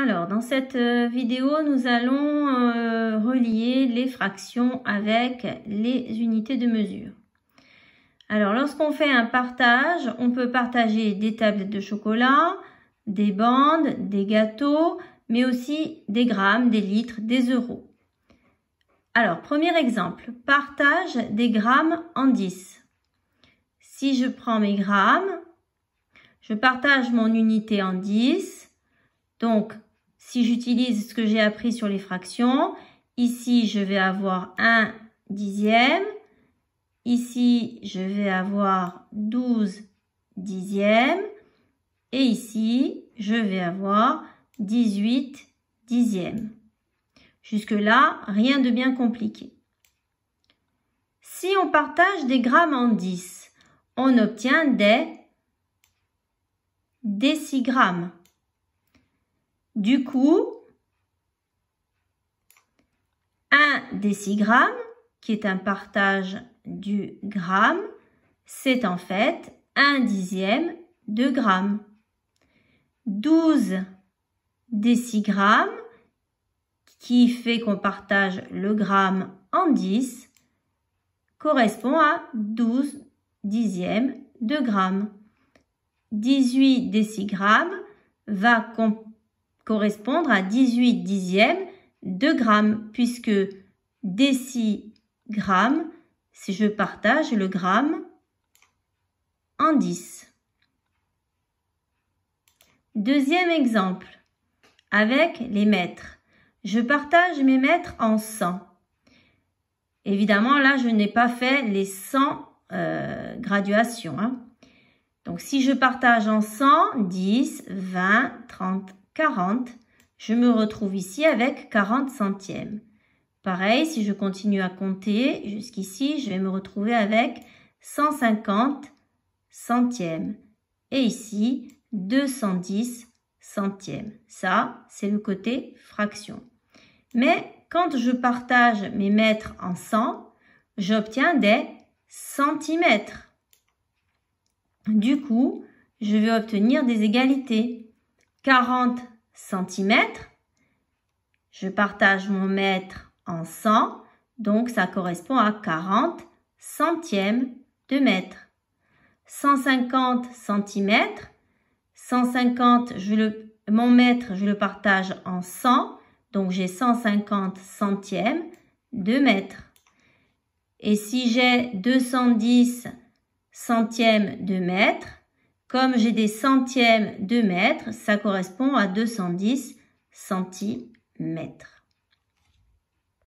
Alors, dans cette vidéo, nous allons relier les fractions avec les unités de mesure. Alors, lorsqu'on fait un partage, on peut partager des tablettes de chocolat, des bandes, des gâteaux, mais aussi des grammes, des litres, des euros. Alors, premier exemple, partage des grammes en 10. Si je prends mes grammes, je partage mon unité en 10. Donc, si j'utilise ce que j'ai appris sur les fractions, ici, je vais avoir 1 dixième. Ici, je vais avoir 12 dixièmes. Et ici, je vais avoir 18 dixièmes. Jusque-là, rien de bien compliqué. Si on partage des grammes en 10, on obtient des décigrammes. Du coup, 1 décigramme, qui est un partage du gramme, c'est en fait 1 dixième de gramme. 12 décigrammes, qui fait qu'on partage le gramme en 10, correspond à 12 dixièmes de gramme. 18 décigrammes va correspondre à 18 dixièmes de gramme, puisque décigramme, si je partage le gramme en 10. Deuxième exemple, avec les mètres. Je partage mes mètres en 100. Évidemment, là, je n'ai pas fait les 100 graduations. Donc, si je partage en 100, 10, 20, 30, 40, je me retrouve ici avec 40 centièmes. Pareil, si je continue à compter jusqu'ici, je vais me retrouver avec 150 centièmes. Et ici, 210 centièmes. Ça, c'est le côté fraction. Mais quand je partage mes mètres en 100, j'obtiens des centimètres. Du coup, je vais obtenir des égalités. 40 centimètres, je partage mon mètre en 100, donc ça correspond à 40 centièmes de mètre. 150 centimètres, 150, mon mètre, je le partage en 100, donc j'ai 150 centièmes de mètre. Et si j'ai 210 centièmes de mètre, comme j'ai des centièmes de mètre, ça correspond à 210 centimètres.